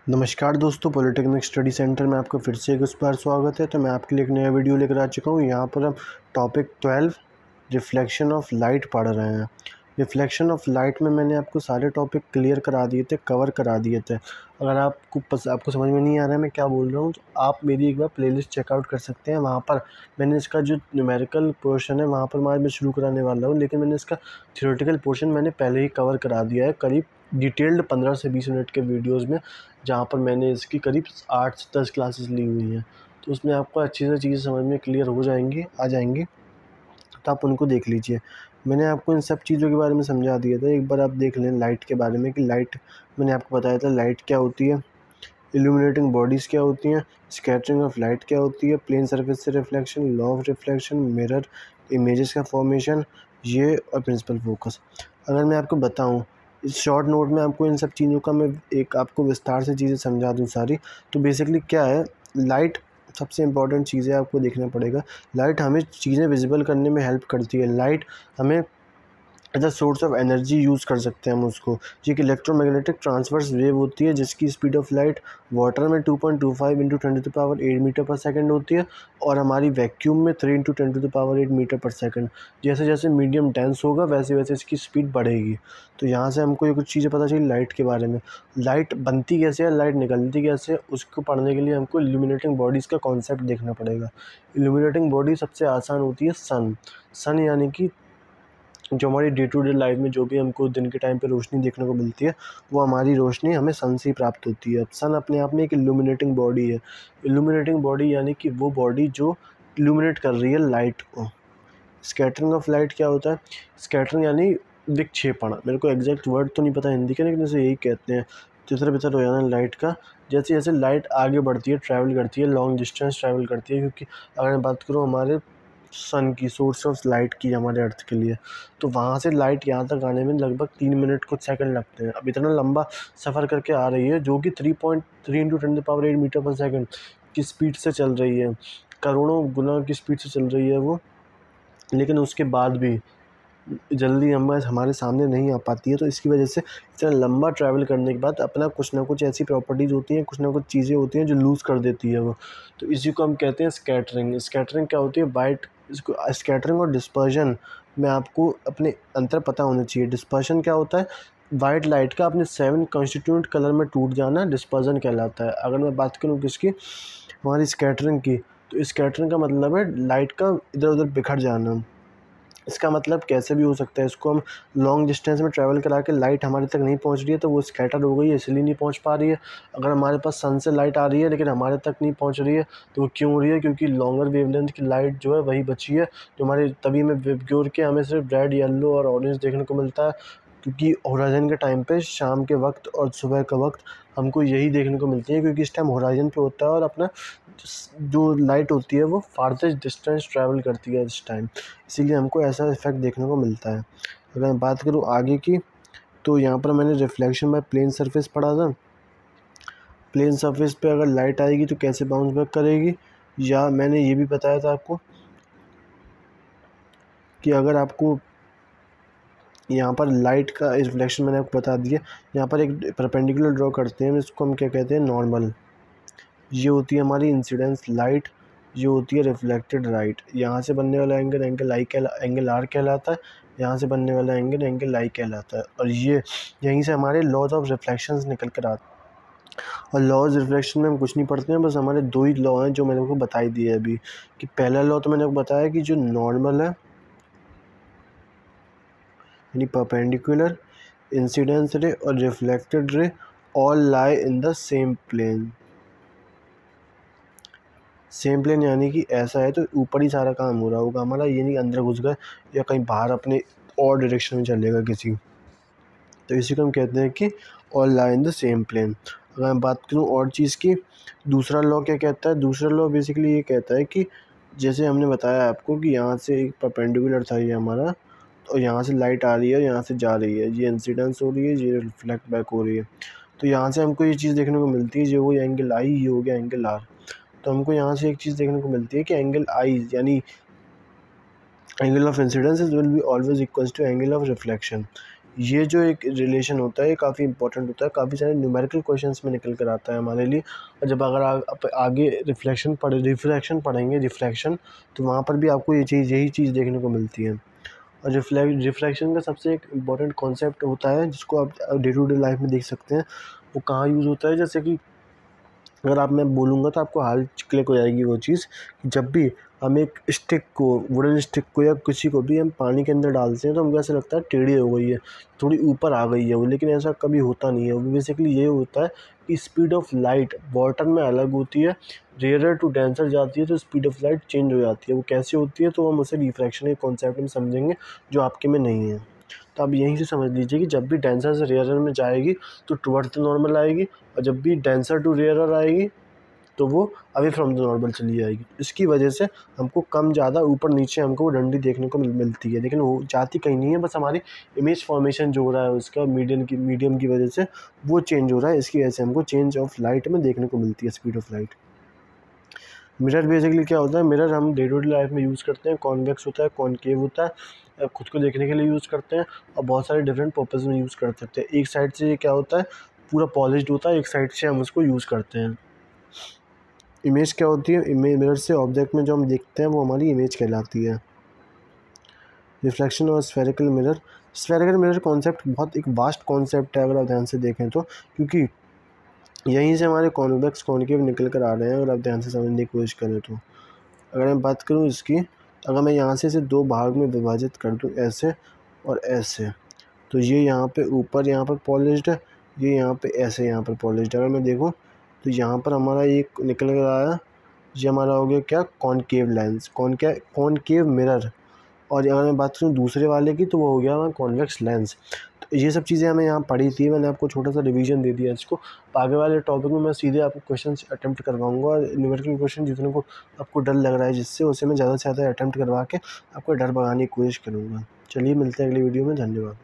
नमस्कार दोस्तों, polytechnic study centre में आपका फिर से एक बार स्वागत है। तो मैं आपके लिए एक नया वीडियो लेकर आ चुका हूँ। यहाँ पर हम टॉपिक 12 रिफ्लेक्शन ऑफ लाइट पढ़ रहे हैं। रिफ्लेक्शन ऑफ लाइट में मैंने आपको सारे टॉपिक क्लियर करा दिए थे, कवर करा दिए थे। अगर आपको समझ में नहीं आ रहा है मैं क्या बोल रहा हूँ, तो आप मेरी एक बार प्लेलिस्ट चेकआउट कर सकते हैं। वहाँ पर मैंने इसका जो न्यूमेरिकल पोर्शन है वहाँ पर मैं शुरू कराने वाला हूँ, लेकिन मैंने इसका थ्योरेटिकल पोर्शन मैंने पहले ही कवर करा दिया है, करीब डिटेल्ड 15 से 20 मिनट के वीडियोज़ में, जहाँ पर मैंने इसकी करीब 8 से 10 क्लासेस ली हुई हैं। तो उसमें आपको अच्छी से चीज़ें समझ में क्लियर हो जाएंगी, आ जाएंगी, तो आप उनको देख लीजिए। मैंने आपको इन सब चीज़ों के बारे में समझा दिया था। एक बार आप देख लें लाइट के बारे में कि लाइट, मैंने आपको बताया था लाइट क्या होती है, इल्यूमिनेटिंग बॉडीज़ क्या होती हैं, स्कैटरिंग ऑफ लाइट क्या होती है, प्लेन सरफेस से reflection, law of reflection, mirror images का फॉर्मेशन, ये और प्रिंसिपल फोकस। अगर मैं आपको बताऊं इस शॉर्ट नोट में, आपको इन सब चीज़ों का मैं एक आपको विस्तार से चीज़ें समझा दूं सारी, तो बेसिकली क्या है, लाइट सबसे इम्पॉर्टेंट चीज़ है, आपको देखना पड़ेगा। लाइट हमें चीज़ें विजिबल करने में हेल्प करती है। लाइट हमें as a source of energy use कर सकते हैं हम उसको। ये एक इलेक्ट्रोमैग्नेटिक ट्रांसवर्स वेव होती है जिसकी स्पीड ऑफ लाइट वाटर में 2.25 इंटू 10⁸ मीटर पर सेकंड होती है, और हमारी वैक्यूम में 3 इंटू 10⁸ मीटर पर सेकंड। जैसे जैसे मीडियम डेंस होगा वैसे वैसे इसकी स्पीड बढ़ेगी। तो यहाँ से हमको ये कुछ चीज़ें पता चली लाइट के बारे में। लाइट बनती कैसे है, लाइट निकलती कैसे है, उसको पढ़ने के लिए हमको इल्यूमिनेटिंग बॉडीज़ का कॉन्सेप्ट देखना पड़ेगा। इल्यूमिनेटिंग बॉडी सबसे आसान होती है सन यानी कि जो हमारी डे टू डे लाइफ में जो भी हमको दिन के टाइम पे रोशनी देखने को मिलती है, वो हमारी रोशनी हमें सन से ही प्राप्त होती है। सन अपने आप में एक इल्यूमिनेटिंग बॉडी है। इल्यूमिनेटिंग बॉडी यानी कि वो बॉडी जो इल्यूमिनेट कर रही है लाइट को। स्कैटरिंग ऑफ लाइट क्या होता है, स्कैटरिंग यानी विक्षेपण। मेरे को एग्जैक्ट वर्ड तो नहीं पता हिंदी के, लेकिन जैसे यही कहते हैं, तितर बितर हो जाना लाइट का। जैसे जैसे लाइट आगे बढ़ती है, ट्रैवल करती है, लॉन्ग डिस्टेंस ट्रैवल करती है, क्योंकि अगर मैं बात करूँ हमारे सन की, सोर्स ऑफ लाइट की हमारे अर्थ के लिए, तो वहाँ से लाइट यहाँ तक आने में लगभग 3 मिनट कुछ सेकंड लगते हैं। अब इतना लंबा सफ़र करके आ रही है, जो कि 3.3 इंटू 10⁸ मीटर पर सेकंड की स्पीड से चल रही है, करोड़ों गुना की स्पीड से चल रही है वो, लेकिन उसके बाद भी जल्दी हमारे सामने नहीं आ पाती है। तो इसकी वजह से इतना लंबा ट्रैवल करने के बाद अपना कुछ ना कुछ ऐसी प्रॉपर्टीज़ होती हैं, कुछ ना कुछ चीज़ें होती हैं जो लूज़ कर देती है वो। तो इसी को हम कहते हैं स्कैटरिंग। स्कैटरिंग क्या होती है, वाइट, इसको स्कैटरिंग और डिस्पर्जन में आपको अपने अंतर पता होना चाहिए। डिस्पर्शन क्या होता है, वाइट लाइट का अपने 7 कंस्टिट्यूएंट कलर में टूट जाना डिस्पर्जन कहलाता है। अगर मैं बात करूँ किसकी, हमारी स्कैटरिंग की, तो स्कैटरिंग का मतलब है लाइट का इधर उधर बिखर जाना। इसका मतलब कैसे भी हो सकता है, इसको हम लॉन्ग डिस्टेंस में ट्रैवल करा के लाइट हमारे तक नहीं पहुंच रही है तो वो स्कैटर हो गई है, इसलिए नहीं पहुंच पा रही है। अगर हमारे पास सन से लाइट आ रही है लेकिन हमारे तक नहीं पहुंच रही है, तो वो क्यों हो रही है, क्योंकि लॉन्गर वेवलेंथ की लाइट जो है वही बची है, जो हमारे तभी में विबग्योर के हमें सिर्फ रेड, येलो और ऑरेंज देखने को मिलता है। क्योंकि होराइजन के टाइम पे शाम के वक्त और सुबह का वक्त हमको यही देखने को मिलती है, क्योंकि इस टाइम होराइजन पे होता है और अपना जो लाइट होती है वो फारदेस्ट डिस्टेंस ट्रैवल करती है इस टाइम, इसीलिए हमको ऐसा इफेक्ट देखने को मिलता है। अगर मैं बात करूँ आगे की, तो यहाँ पर मैंने रिफ्लेक्शन बाय प्लेन सरफेस पढ़ा था। प्लेन सरफेस पे अगर लाइट आएगी तो कैसे बाउंस बैक करेगी, या मैंने ये भी बताया था आपको कि अगर आपको यहाँ पर लाइट का रिफ्लेक्शन मैंने आपको बता दिया। यहाँ पर एक परपेंडिकुलर ड्रॉ करते हैं, इसको हम क्या कहते हैं, नॉर्मल। ये होती है हमारी इंसिडेंस लाइट, ये होती है रिफ्लेक्टेड लाइट। यहाँ से बनने वाला एंगल आर कहलाता है, यहाँ से बनने वाला एंगल आई कहलाता है। और ये यहीं से हमारे लॉज ऑफ रिफ्लेक्शंस निकल कर आते हैं। और लॉज रिफ्लेक्शन में हम कुछ नहीं पढ़ते हैं, बस हमारे 2 ही लॉ हैं जो मैंने आपको बताई दिए अभी। कि पहला लॉ तो मैंने आपको बताया कि जो नॉर्मल है यानी परपेंडिकुलर, इंसिडेंस रे और reflected ray all lie in the same plane. Same plane यानी कि ऐसा है तो ऊपर ही सारा काम हो रहा होगा हमारा, ये नहीं अंदर घुस गए या कहीं बाहर अपने और डायरेक्शन में चलेगा किसी। तो इसी को हम कहते हैं कि all lie in the same plane. अगर मैं बात करूँ और चीज़ की, दूसरा लॉ क्या कहता है, दूसरा लॉ बेसिकली ये कहता है कि जैसे हमने बताया आपको कि यहाँ से एक परपेंडिकुलर था ये हमारा, और यहाँ से लाइट आ रही है, यहाँ से जा रही है, ये इंसिडेंस हो रही है, ये रिफ्लेक्ट बैक हो रही है। तो यहाँ से हमको ये चीज़ देखने को मिलती है, जो वो एंगल आई, ये हो गया एंगल आर। तो हमको यहाँ से एक चीज़ देखने को मिलती है कि एंगल आई यानी angle of incidence will be always equals to angle of reflection. ये जो एक रिलेशन होता है ये काफ़ी इंपॉर्टेंट होता है, काफ़ी सारे न्यूमेरिकल क्वेश्चंस में निकल कर आता है हमारे लिए। और जब अगर आप आगे रिफ्लेक्शन पढ़ेंगे रिफ्रैक्शन, तो वहाँ पर भी आपको यही चीज़ देखने को मिलती है। और रिफ्लेक्शन का सबसे एक इम्पॉर्टेंट कॉन्सेप्ट होता है जिसको आप डे टू डे लाइफ में देख सकते हैं। वो कहाँ यूज़ होता है, जैसे कि अगर मैं बोलूँगा तो आपको हाल क्लिक हो जाएगी वो चीज़ कि जब भी हम एक स्टिक को, वुडन स्टिक को या किसी को भी हम पानी के अंदर डालते हैं तो हमको ऐसा लगता है टेढ़ी हो गई है, थोड़ी ऊपर आ गई है वो, लेकिन ऐसा कभी होता नहीं है। वो बेसिकली ये होता है कि स्पीड ऑफ लाइट वाटर में अलग होती है, रेयर टू डेंसर जाती है तो स्पीड ऑफ लाइट चेंज हो जाती है। वो कैसे होती है तो हम उसे रिफ्रैक्शन के कॉन्सेप्ट में समझेंगे जो आपके में नहीं है। तो आप यहीं से समझ लीजिए कि जब भी डेंसर से रेयरर में जाएगी तो टुवर्ड्स द नॉर्मल आएगी, और जब भी डेंसर टू रेयरर आएगी तो वो अवे फ्रॉम द नॉर्मल चली जाएगी। इसकी वजह से हमको कम ज़्यादा ऊपर नीचे हमको वो डंडी देखने को मिलती है, लेकिन वो जाती कहीं नहीं है, बस हमारी इमेज फॉर्मेशन जो हो रहा है उसका मीडियम की वजह से वो चेंज हो रहा है। इसकी वजह से हमको चेंज ऑफ लाइट में देखने को मिलती है, speed of light. Mirror basically क्या होता है, मिरर हम डे टू डे लाइफ में यूज़ करते हैं। कॉन्वेक्स होता है, कॉनकेव होता है, खुद को देखने के लिए यूज़ करते हैं, और बहुत सारे डिफरेंट पर्पज़ में यूज़ कर सकते हैं। एक साइड से ये क्या होता है, पूरा पॉलिश्ड होता है, एक साइड से हम उसको यूज़ करते हैं। इमेज क्या होती है, मिरर से ऑब्जेक्ट में जो हम देखते हैं वो हमारी इमेज कहलाती है। रिफ्लेक्शन और स्फेरिकल मिरर कॉन्सेप्ट बहुत एक वास्ट कॉन्सेप्ट है अगर आप ध्यान से देखें तो, क्योंकि यहीं से हमारे कॉन्वेक्स कॉनकेव निकल कर आ रहे हैं अगर आप ध्यान से समझने की कोशिश करें तो। अगर मैं बात करूँ इसकी, अगर मैं यहाँ से इसे दो भाग में विभाजित कर दूँ, ऐसे और ऐसे, तो ये यहाँ पे ऊपर यहाँ पर पॉलिश्ड है, ये यहाँ पे ऐसे यहाँ पर पॉलिश्ड है। अगर मैं देखूँ तो यहाँ पर हमारा एक निकल कर आया, ये हमारा हो गया क्या, कॉनकेव लेंस, कॉनकेव मिरर। और अगर मैं बात करूँ दूसरे वाले की तो वो हो गया हमारा कॉन्वेक्स लेंस। तो ये सब चीज़ें हमें यहाँ पढ़ी थी, मैंने आपको छोटा सा रिवीजन दे दिया इसको। आगे वाले टॉपिक में मैं सीधे आपको क्वेश्चंस अटेम्प्ट करवाऊंगा, और न्यूमेरिकल क्वेश्चन जितने को आपको डर लग रहा है जिससे, उसे मैं ज़्यादा से ज़्यादा अटेम्प्ट करवा के आपको डर भगाने की कोशिश करूँगा। चलिए मिलते हैं अगली वीडियो में, धन्यवाद।